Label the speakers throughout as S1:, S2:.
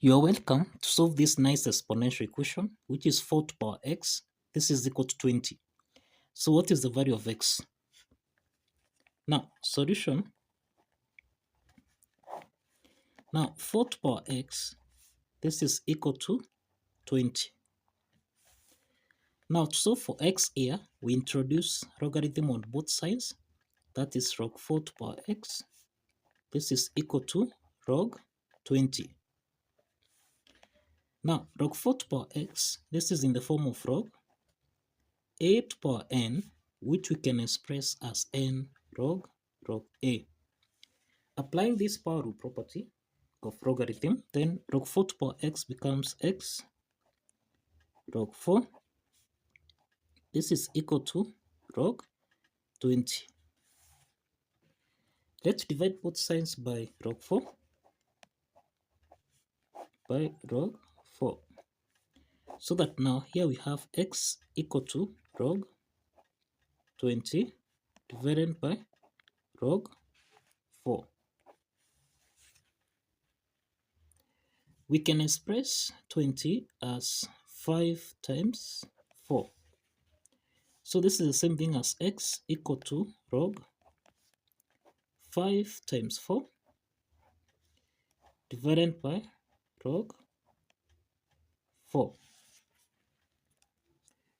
S1: You are welcome to solve this nice exponential equation, which is 4 to power x. This is equal to 20. So what is the value of x? Now, solution. Now, 4 to power x, this is equal to 20. Now, to solve for x here, we introduce logarithm on both sides. That is log 4 to power x. This is equal to log 20. Now, log 4 to power x, this is in the form of log a to power n, which we can express as n log a. Applying this power rule property of logarithm, then log 4 to power x becomes x log 4. This is equal to log 20. Let's divide both sides by log 4. By log 4. So that now here we have x equal to log 20 divided by log 4. We can express 20 as 5 times 4. So this is the same thing as x equal to log 5 times 4 divided by log 4.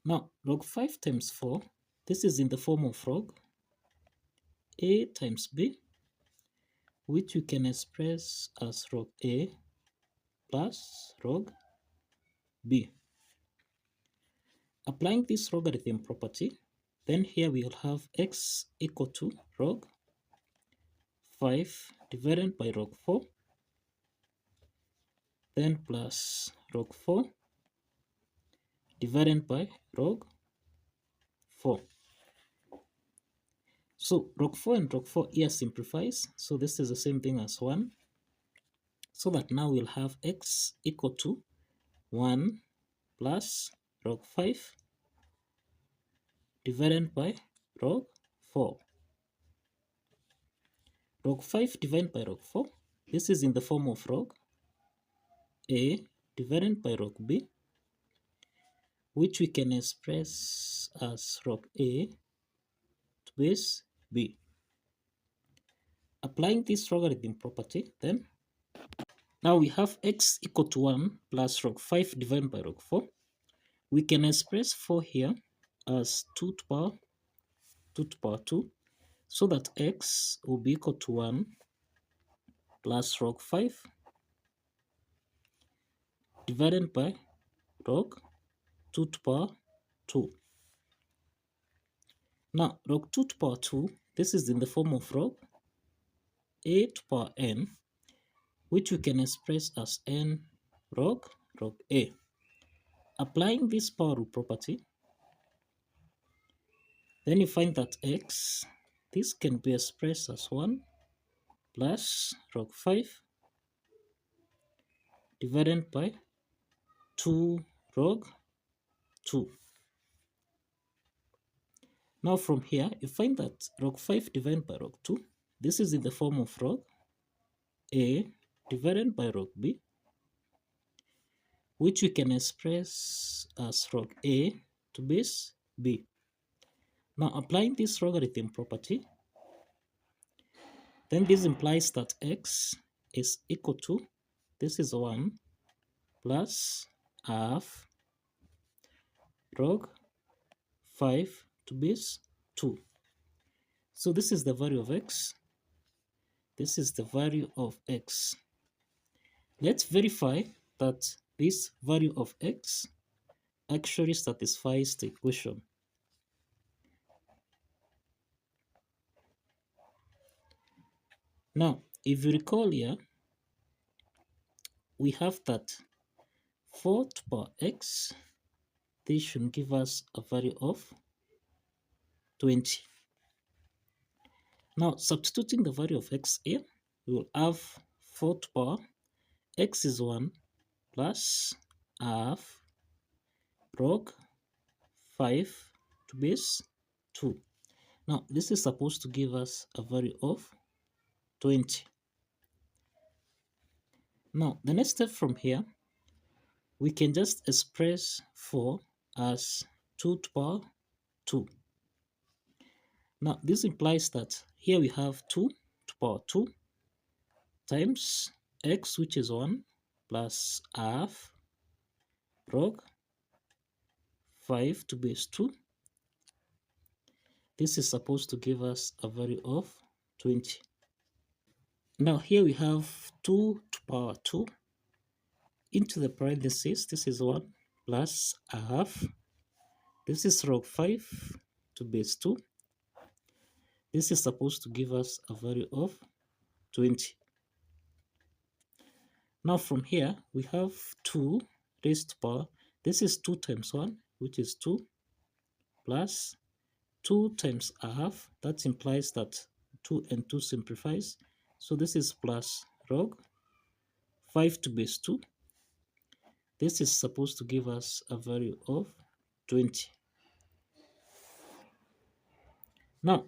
S1: Now, log 5 times 4, this is in the form of log a times b, which we can express as log a plus log b. Applying this logarithm property, then here we will have x equal to log 5 divided by log 4, then plus log 4 divided by log 4. So log 4 and log 4 here simplifies, so this is the same thing as 1. So that now we'll have x equal to 1 plus log 5 divided by log 4. Log 5 divided by log 4, this is in the form of log a divided by log b, which we can express as log a to base b. Applying this logarithm property, then now we have x equal to 1 plus log 5 divided by log 4. We can express 4 here as 2 to power 2, so that x will be equal to 1 plus log 5 divided by log 2 to power 2. Now, log 2 to power 2, this is in the form of log a to power n, which we can express as n log a. Applying this power rule property, then you find that x, this can be expressed as 1 plus log 5 divided by 2 log 2. Now from here, you find that log 5 divided by log 2, this is in the form of log a divided by log b, which we can express as log a to base b. Now applying this logarithm property, then this implies that x is equal to, this is 1 plus half log 5 to base 2. So this is the value of x. This is the value of x. Let's verify that this value of x actually satisfies the equation. Now, if you recall here, we have that 4 to power x, this should give us a value of 20. Now, substituting the value of x here, we will have 4 to power x is 1 plus half log 5 to base 2. Now, this is supposed to give us a value of 20. Now, the next step from here, we can just express 4 as 2 to the power 2. Now, this implies that here we have 2 to the power 2 times x, which is 1, plus half log 5 to base 2. This is supposed to give us a value of 20. Now, here we have 2 to the power 2 into the parentheses. This is 1 plus half. This is log 5 to base 2. This is supposed to give us a value of 20. Now from here, we have 2 raised to power. This is 2 times 1, which is 2, plus 2 times a half. That implies that 2 and 2 simplifies. So this is plus log 5 to base 2. This is supposed to give us a value of 20. Now,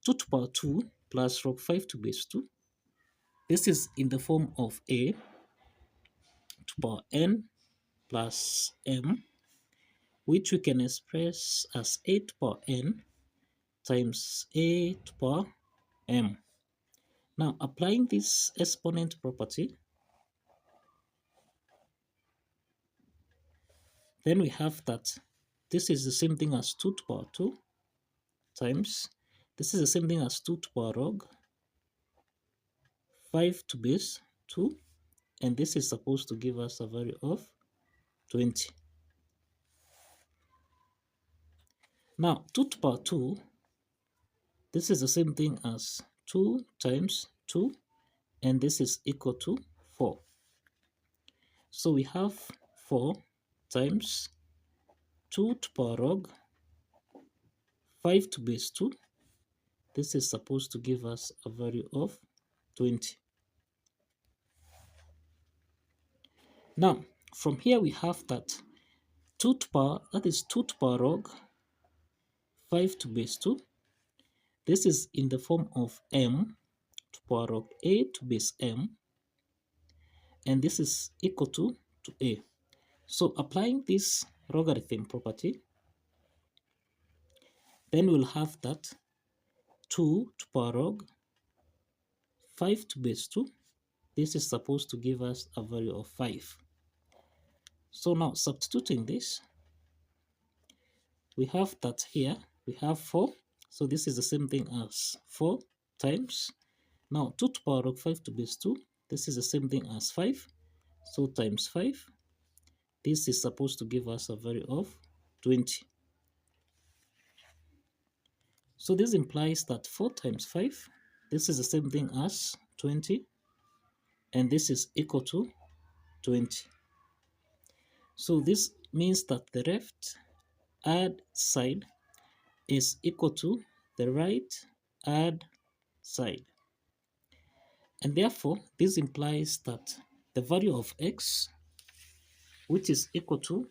S1: 2 to the power 2 plus log 5 to base 2. This is in the form of a to the power n plus m, which we can express as a to the power n times a to the power m. Now, applying this exponent property, then we have that this is the same thing as 2 to the power 2 times, this is the same thing as 2 to the power log 5 to base 2, and this is supposed to give us a value of 20. Now, 2 to the power 2, this is the same thing as 2 times 2, and this is equal to 4. So we have 4 times 2 to the power log 5 to base 2. This is supposed to give us a value of 20. Now, from here we have that 2 to the power, that is 2 to the power log 5 to base 2. This is in the form of m to the power log a to base m, and this is equal to a. So applying this logarithm property, then we'll have that 2 to the power log 5 to base 2. This is supposed to give us a value of 5. So now substituting this, we have that here we have 4. So this is the same thing as 4 times. Now 2 to the power log 5 to base 2. This is the same thing as 5. So times 5. This is supposed to give us a value of 20. So this implies that 4 times 5, this is the same thing as 20, and this is equal to 20. So this means that the left hand side is equal to the right hand side. And therefore, this implies that the value of x, which is equal to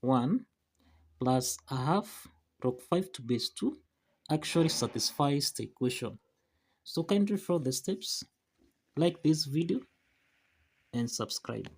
S1: 1 plus a half log 5 to base 2, actually satisfies the equation. So kindly follow the steps, like this video, and subscribe.